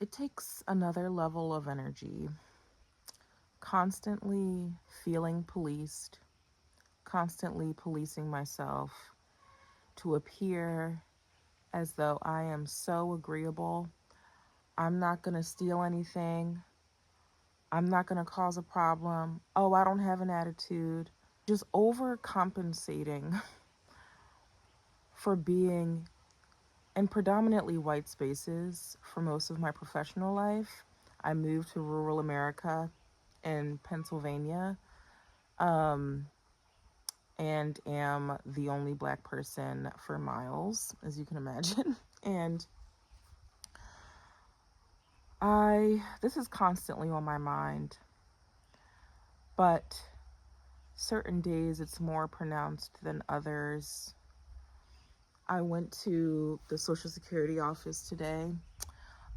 It takes another level of energy, constantly feeling policed, constantly policing myself to appear as though I am so agreeable. I'm not going to steal anything. I'm not going to cause a problem. Oh, I don't have an attitude. Just overcompensating for being in predominantly white spaces for most of my professional life. I moved to rural America in Pennsylvania, um, and am the only black person for miles, as you can imagine. And this is constantly on my mind, but certain days it's more pronounced than others. I went to the Social Security office today,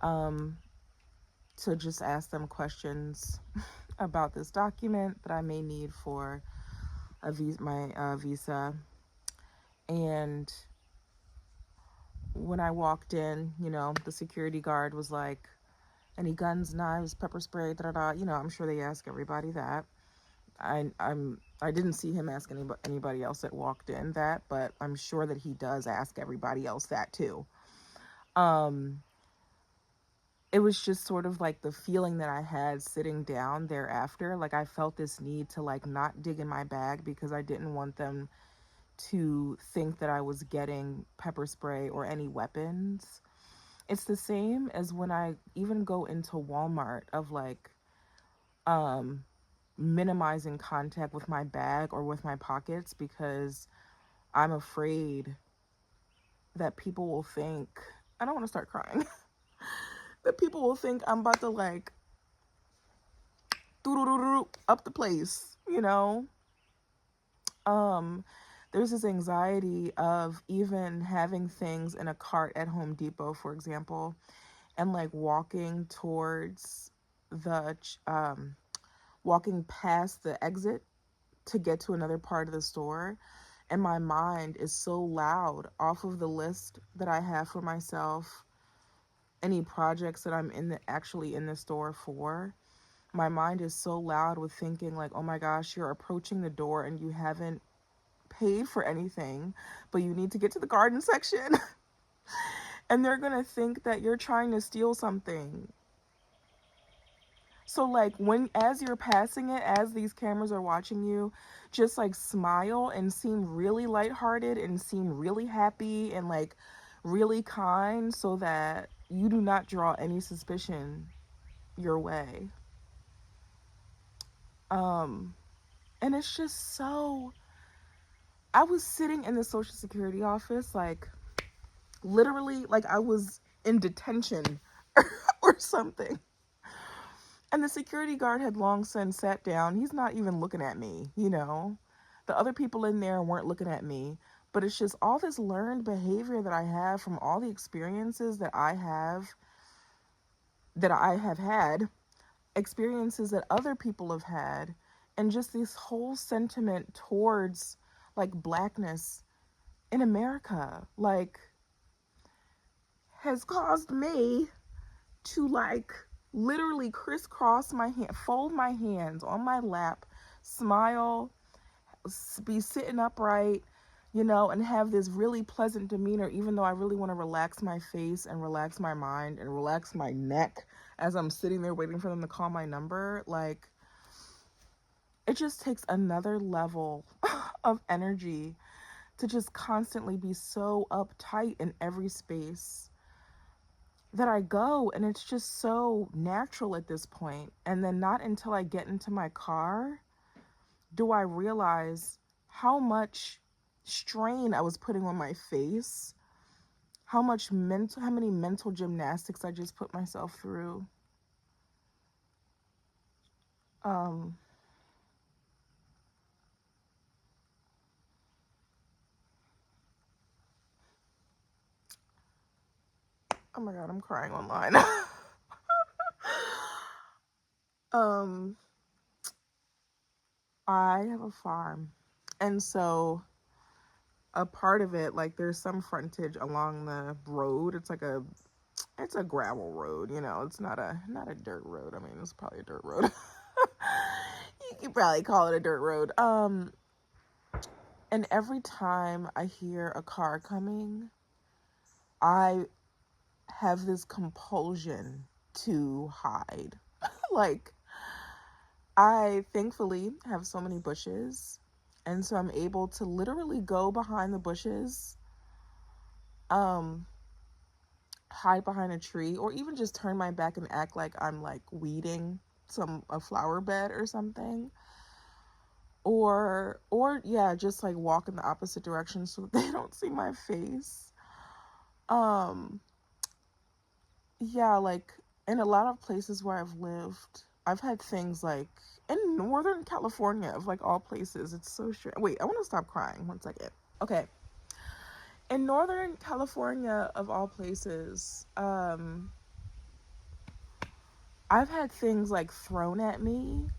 um, to just ask them questions about this document that I may need for my visa. And when I walked in, the security guard was like, "Any guns, knives, pepper spray, da da da." I'm sure they ask everybody that. I didn't see him ask anybody else that walked in that, but I'm sure that he does ask everybody else that too. Um, it was just sort of like the feeling that I had sitting down thereafter. Like I felt this need to like not dig in my bag because I didn't want them to think that I was getting pepper spray or any weapons. It's the same as when I even go into Walmart of like um minimizing contact with my bag or with my pockets because I'm afraid that people will think, I don't want to start crying, that people will think I'm about to like up the place. Um, there's this anxiety of even having things in a cart at Home Depot, for example, and like the, walking past the exit to get to another part of the store. And my mind is so loud off of the list that I have for myself, any projects that I'm actually in the store for. My mind is so loud with thinking like, oh my gosh, you're approaching the door and you haven't paid for anything, but you need to get to the garden section. And they're gonna think that you're trying to steal something. So like as you're passing it, as these cameras are watching you, just like smile and seem really lighthearted and seem really happy and like really kind so that you do not draw any suspicion your way. Um and it's just so, I was sitting in the Social Security office like literally like I was in detention or something. And the security guard had long since sat down. He's not even looking at me. The other people in there weren't looking at me. But it's just all this learned behavior that I have from all the experiences that I have had, experiences that other people have had, and just this whole sentiment towards like blackness in America, like has caused me to like literally crisscross my hand, fold my hands on my lap, smile, be sitting upright, and have this really pleasant demeanor, even though I really want to relax my face and relax my mind and relax my neck as I'm sitting there waiting for them to call my number. Like, it just takes another level of energy to just constantly be so uptight in every space that I go, and it's just so natural at this point. And then not until I get into my car do I realize how much strain I was putting on my face, how many mental gymnastics I just put myself through. Um oh my god, I'm crying online. um I have a farm. And so a part of it, like there's some frontage along the road. It's like It's a gravel road, it's not a dirt road. I mean, it's probably a dirt road. You could probably call it a dirt road. And every time I hear a car coming, I have this compulsion to hide. Like, I thankfully have so many bushes, and so I'm able to literally go behind the bushes, um, hide behind a tree, or even just turn my back and act like I'm like weeding a flower bed or something. Or yeah, just like walk in the opposite direction so that they don't see my face. Um, yeah, like in a lot of places where I've lived, I've had things like in Northern California, of like all places. It's so strange. Wait, I want to stop crying 1 second. Okay. In Northern California, of all places, I've had things like thrown at me,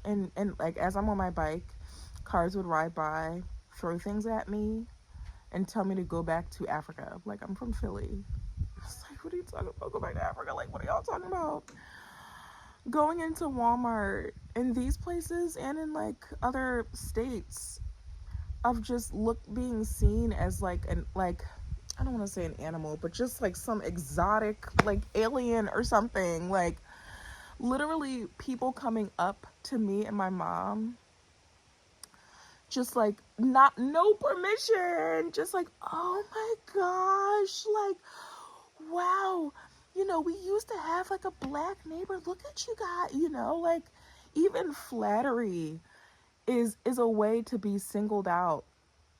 and like as I'm on my bike, cars would ride by, throw things at me, and tell me to go back to Africa. Like, I'm from Philly. It's like, what are you talking about? Go back to Africa? Like, what are y'all talking about? Going into Walmart in these places and in like other states, of just being seen as like I don't want to say an animal, but just like some exotic like alien or something. Like, literally people coming up to me and my mom, just like, not, no permission, just like, oh my gosh, like, wow, we used to have like a black neighbor, look at you guys, like, even flattery is a way to be singled out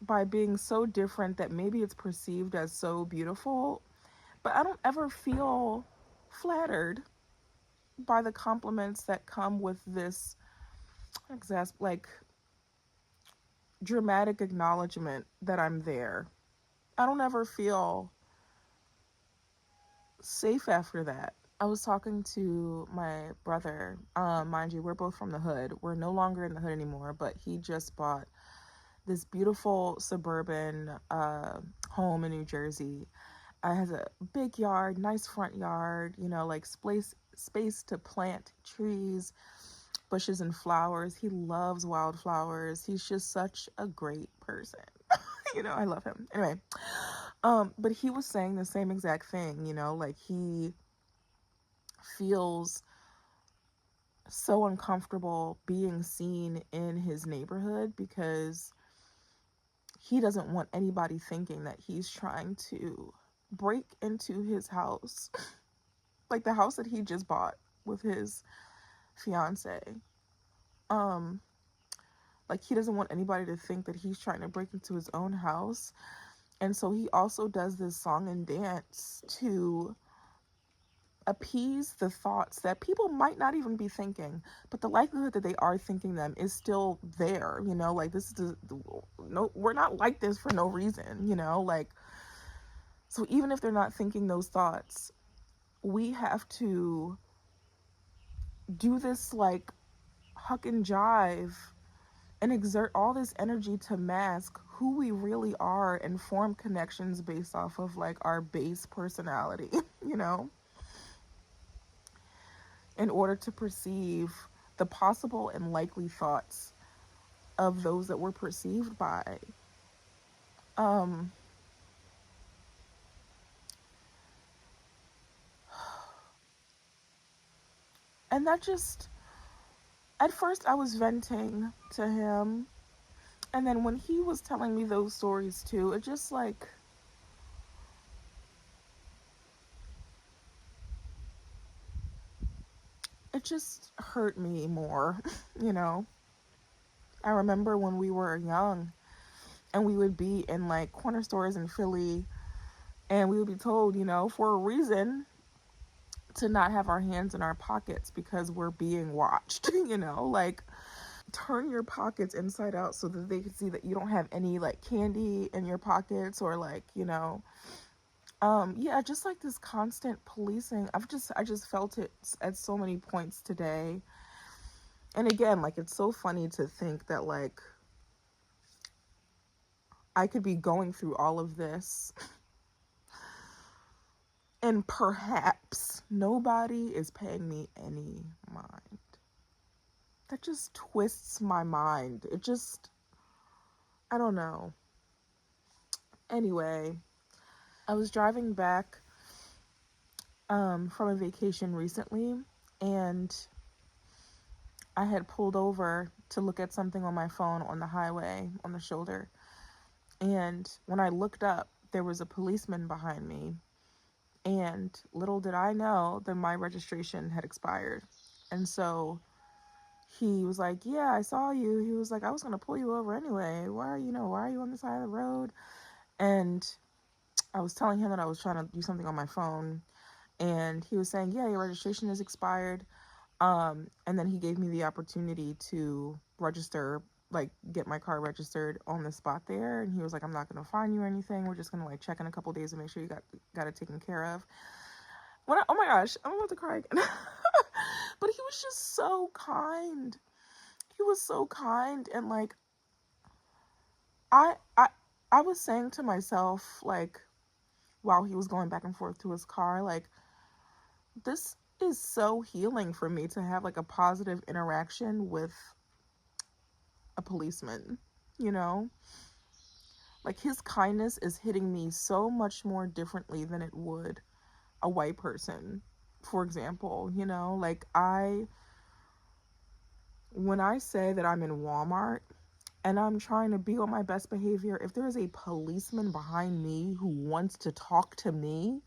by being so different that maybe it's perceived as so beautiful. But I don't ever feel flattered by the compliments that come with this like dramatic acknowledgement that I'm there. I don't ever feel safe after that. I was talking to my brother. Mind you, we're both from the hood. We're no longer in the hood anymore, but he just bought this beautiful suburban home in New Jersey. It has a big yard, nice front yard, like space to plant trees, bushes, and flowers. He loves wildflowers. He's just such a great person. I love him. Anyway, but he was saying the same exact thing, like he feels so uncomfortable being seen in his neighborhood because he doesn't want anybody thinking that he's trying to break into his house, like the house that he just bought with his fiance. Like, he doesn't want anybody to think that he's trying to break into his own house. And so he also does this song and dance to appease the thoughts that people might not even be thinking, but the likelihood that they are thinking them is still there. Like, this is no, we're not like this for no reason. Like, so even if they're not thinking those thoughts, we have to do this like huck and jive and exert all this energy to mask who we really are and form connections based off of like our base personality, in order to perceive the possible and likely thoughts of those that we're perceived by. Um, and that just, at first I was venting to him. And then when he was telling me those stories too, it just like, it just hurt me more, I remember when we were young and we would be in like corner stores in Philly and we would be told, for a reason, to not have our hands in our pockets because we're being watched, like, turn your pockets inside out so that they can see that you don't have any like candy in your pockets, or like, yeah, just like this constant policing. I just felt it at so many points today. And again, like, it's so funny to think that like I could be going through all of this And perhaps nobody is paying me any mind. That just twists my mind. It just, I don't know. Anyway, I was driving back from a vacation recently, and I had pulled over to look at something on my phone on the highway on the shoulder. And when I looked up, there was a policeman behind me. And little did I know that my registration had expired. And so he was like, yeah, I saw you. He was like, I was going to pull you over anyway. Why are you on the side of the road? And I was telling him that I was trying to do something on my phone. And he was saying, yeah, your registration is expired. And then he gave me the opportunity to register, like get my car registered on the spot there. And he was like, I'm not going to fine you or anything. We're just going to like check in a couple days and make sure you got it taken care of. Oh my gosh, I'm about to cry again. But he was just so kind. He was so kind. And like, I was saying to myself, like, while he was going back and forth to his car, like, this is so healing for me to have like a positive interaction with a policeman, you know? Like, his kindness is hitting me so much more differently than it would a white person, for example, you know? Like, when I say that I'm in Walmart and I'm trying to be on my best behavior, if there is a policeman behind me who wants to talk to me,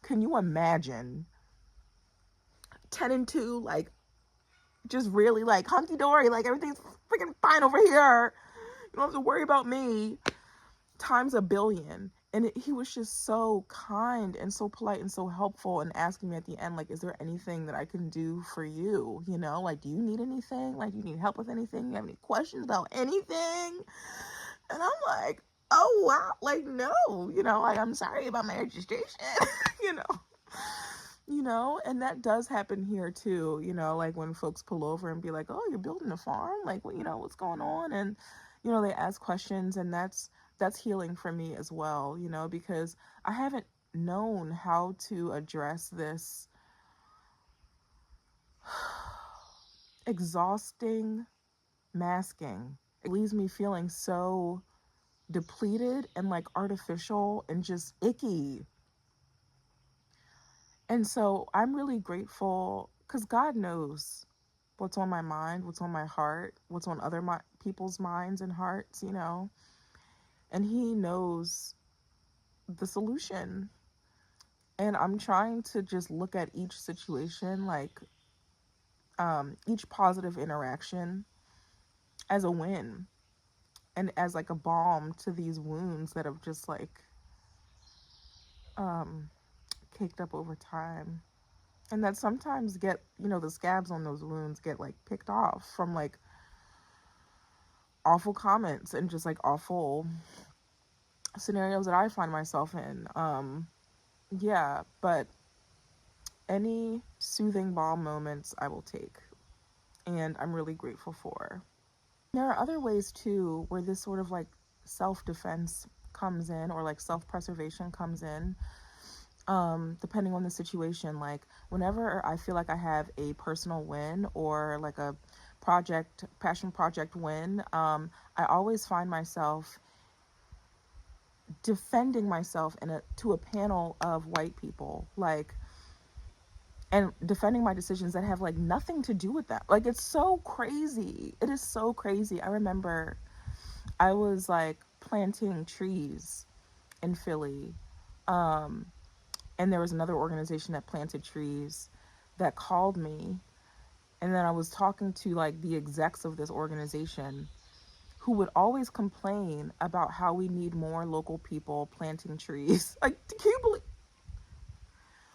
can you imagine 10 and 2, like, just really like hunky-dory, like everything's freaking fine over here, you don't have to worry about me, times a billion. And he was just so kind and so polite and so helpful, and asking me at the end, like, is there anything that I can do for you? You know, like, do you need anything? Like, do you need help with anything? You have any questions about anything? And I'm like, oh, wow. Like, no, you know, like, I'm sorry about my registration, you know, and that does happen here too, you know, like when folks pull over and be like, oh, you're building a farm? Like, you know, what's going on? And, you know, they ask questions, and that's healing for me as well, you know, because I haven't known how to address this exhausting masking. It leaves me feeling so depleted and like artificial and just icky. And so I'm really grateful, because God knows what's on my mind, what's on my heart, what's on other people's minds and hearts, you know, and He knows the solution. And I'm trying to just look at each situation, like each positive interaction, as a win, and as like a balm to these wounds that have just like caked up over time. And that sometimes get, you know, the scabs on those wounds get like picked off from like awful comments and just like awful scenarios that I find myself in. Yeah, but any soothing balm moments I will take, and I'm really grateful for. There are other ways too where this sort of like self-defense comes in, or like self-preservation comes in, depending on the situation. Like, whenever I feel like I have a personal win or like a passion project win, I always find myself defending myself to a panel of white people, like, and defending my decisions that have like nothing to do with that. Like, it's so crazy. It is so crazy. I remember I was like planting trees in Philly, and there was another organization that planted trees that called me, and then I was talking to like the execs of this organization, who would always complain about how we need more local people planting trees. Like, can you believe?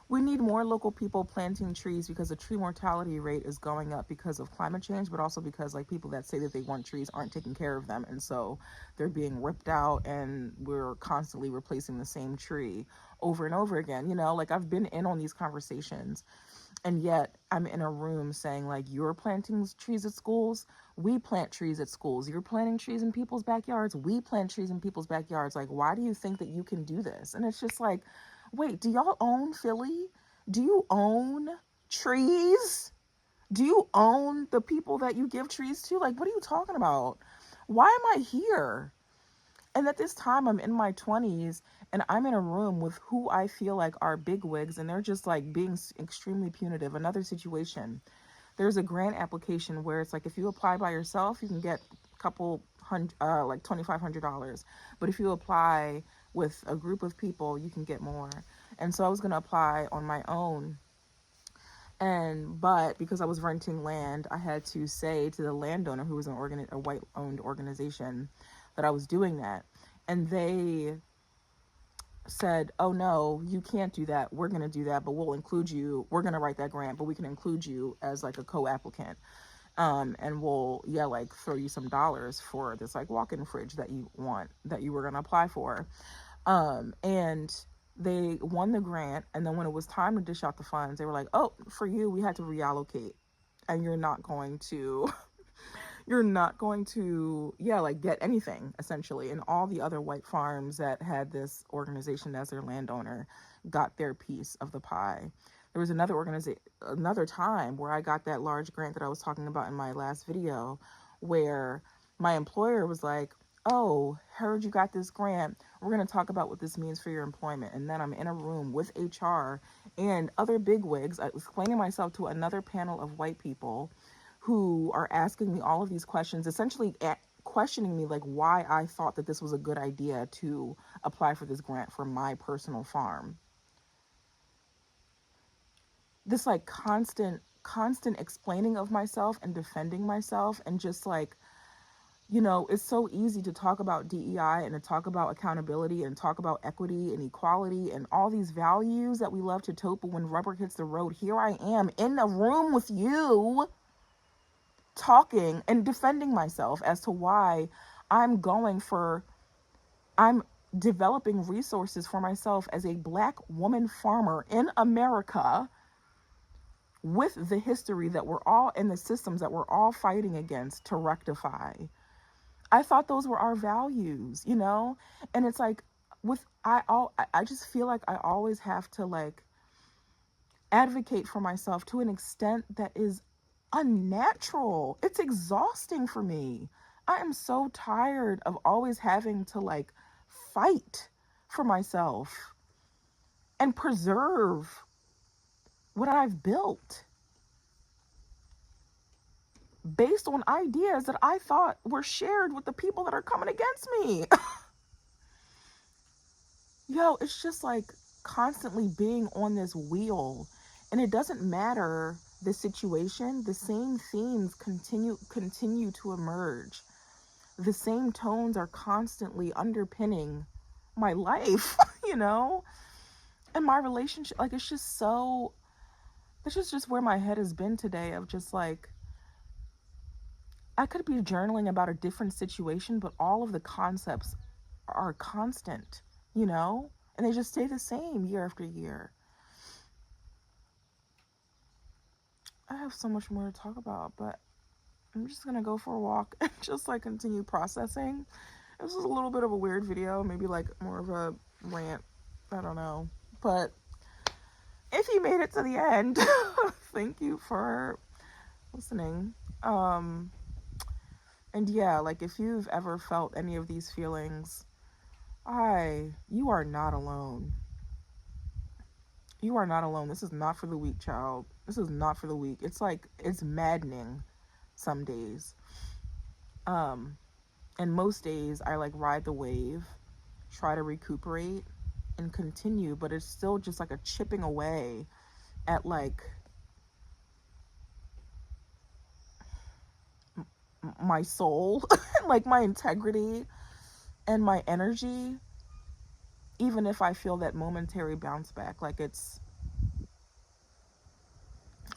We need more local people planting trees because the tree mortality rate is going up because of climate change, but also because like people that say that they want trees aren't taking care of them, and so they're being ripped out, and we're constantly replacing the same tree over and over again. You know, like, I've been in on these conversations, and yet I'm in a room saying like, you're planting trees at schools, we plant trees at schools. You're planting trees in people's backyards, we plant trees in people's backyards. Like, why do you think that you can do this? And it's just like, Wait, do y'all own Philly? Do you own trees? Do you own the people that you give trees to? Like, what are you talking about? Why am I here? And at this time, I'm in my 20s and I'm in a room with who I feel like are bigwigs, and they're just like being extremely punitive. Another situation, there's a grant application where it's like if you apply by yourself, you can get a couple hundred, like $2,500. But if you apply with a group of people, you can get more. And so I was going to apply on my own. But because I was renting land, I had to say to the landowner, who was a white owned organization, that I was doing that. And they said, oh no, you can't do that. We're going to do that, but we'll include you. We're going to write that grant, but we can include you as like a co-applicant. And we'll, like throw you some dollars for this like walk-in fridge that you were going to apply for. And they won the grant. And then when it was time to dish out the funds, they were like, oh, for you, we had to reallocate, and you're not going to like get anything, essentially. And all the other white farms that had this organization as their landowner got their piece of the pie. There was another time where I got that large grant that I was talking about in my last video, where my employer was like, oh, heard you got this grant. We're going to talk about what this means for your employment. And then I'm in a room with HR and other bigwigs, explaining myself to another panel of white people who are asking me all of these questions, essentially questioning me like why I thought that this was a good idea to apply for this grant for my personal farm. This like constant explaining of myself and defending myself, and just like, it's so easy to talk about DEI and to talk about accountability and talk about equity and equality and all these values that we love to tote, but when rubber hits the road, here I am in a room with you talking and defending myself as to why I'm developing resources for myself as a Black woman farmer in America, with the history that we're all in, the systems that we're all fighting against to rectify. I thought those were our values, and it's like I just feel like I always have to like advocate for myself to an extent that is unnatural. It's exhausting for me. I am so tired of always having to like fight for myself and preserve what I've built based on ideas that I thought were shared with the people that are coming against me. It's just like constantly being on this wheel, and it doesn't matter the situation, the same themes continue to emerge. The same tones are constantly underpinning my life, and my relationship. Like, it's just where my head has been today, of just like, I could be journaling about a different situation, but all of the concepts are constant, and they just stay the same year after year. I have so much more to talk about, but I'm just gonna go for a walk and just like continue processing. This is a little bit of a weird video, maybe like more of a rant, I don't know. But if you made it to the end, thank you for listening. And yeah, like if you've ever felt any of these feelings, you are not alone. You are not alone. This is not for the weak, child. This is not for the weak. It's like, it's maddening some days. And most days I like ride the wave, try to recuperate and continue, but it's still just like a chipping away at like my soul, like my integrity and my energy, even if I feel that momentary bounce back. Like, it's,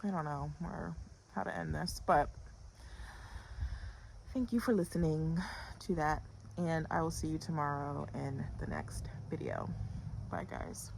I don't know how to end this, but thank you for listening to that, and I will see you tomorrow in the next video. Bye, guys.